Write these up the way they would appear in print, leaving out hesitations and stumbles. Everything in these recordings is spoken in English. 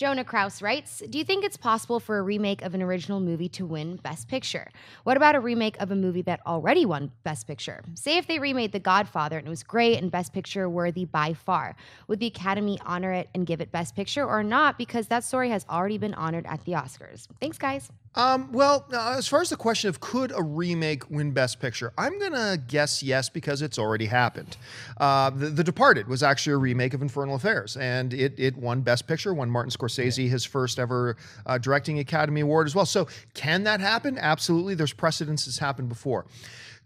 Jonah Krause writes, do you think it's possible for a remake of an original movie to win Best Picture? What about a remake of a movie that already won Best Picture? Say if they remade The Godfather and it was great and Best Picture worthy by far. Would the Academy honor it and give it Best Picture or not, because that story has already been honored at the Oscars? Thanks, guys. As far as the question of could a remake win Best Picture, I'm going to guess yes, because it's already happened. The Departed was actually a remake of Infernal Affairs, and it won Best Picture, won Martin Scorsese his first ever directing Academy Award as well. So can that happen? Absolutely. There's precedence that's happened before.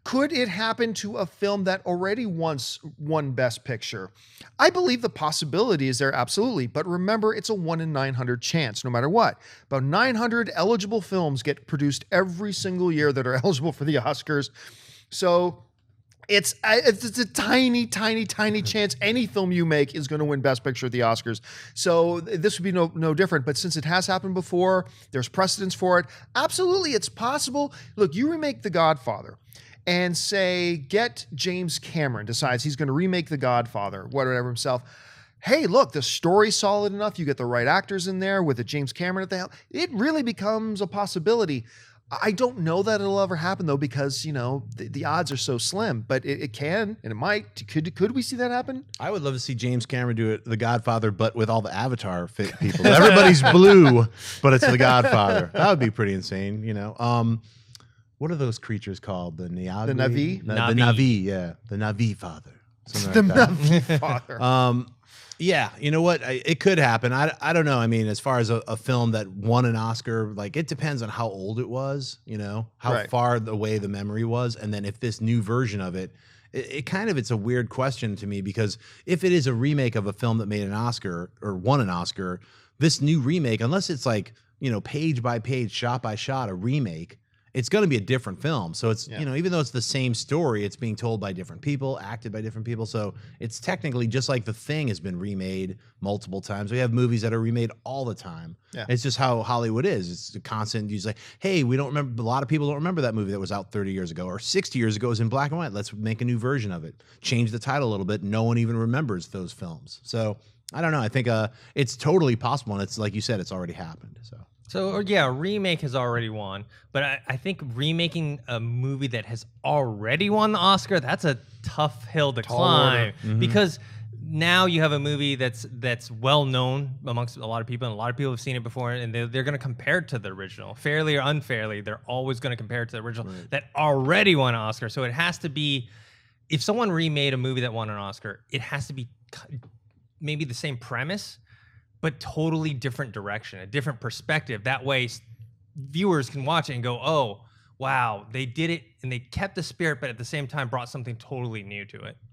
Could it happen to a film that already once won Best Picture? I believe the possibility is there, absolutely. But remember, it's a 1 in 900 chance, no matter what. About 900 eligible films get produced every single year that are eligible for the Oscars. So it's a tiny, tiny, tiny chance any film you make is going to win Best Picture at the Oscars. So this would be no different. But since it has happened before, there's precedence for it. Absolutely, it's possible. Look, you remake The Godfather and say, get James Cameron, decides he's going to remake The Godfather, whatever himself. Hey, look, the story's solid enough. You get the right actors in there with the James Cameron at the helm. It really becomes a possibility. I don't know that it'll ever happen, though, because, the odds are so slim. But it can, and it might. Could we see that happen? I would love to see James Cameron do it, The Godfather, but with all the Avatar fit people. Everybody's blue, but it's The Godfather. That would be pretty insane, What are those creatures called? The Na'vi? The Na'vi? The Na'vi, yeah. The Na'vi father. The Na'vi father. Yeah, you know what? It could happen. I don't know. I mean, as far as a film that won an Oscar, like, it depends on how old it was, how far away the memory was. And then if this new version of it it's a weird question to me, because if it is a remake of a film that made an Oscar or won an Oscar, this new remake, unless it's like, page by page, shot by shot, a remake, it's going to be a different film. So it's, even though it's the same story, it's being told by different people, acted by different people. So it's technically just like The Thing has been remade multiple times. We have movies that are remade all the time. Yeah. It's just how Hollywood is. It's a constant, you say, hey, we don't remember, a lot of people don't remember that movie that was out 30 years ago or 60 years ago. It was in black and white. Let's make a new version of it. Change the title a little bit. No one even remembers those films. So I don't know. I think it's totally possible. And it's like you said, it's already happened. So yeah, a remake has already won, but I think remaking a movie that has already won the Oscar, that's a tough hill to climb, because now you have a movie that's well known amongst a lot of people, and a lot of people have seen it before, and they're going to compare it to the original, fairly or unfairly. They're always going to compare it to the original that already won an Oscar. So it has to be, if someone remade a movie that won an Oscar, it has to be maybe the same premise, but totally different direction, a different perspective. That way viewers can watch it and go, oh, wow, they did it and they kept the spirit, but at the same time brought something totally new to it.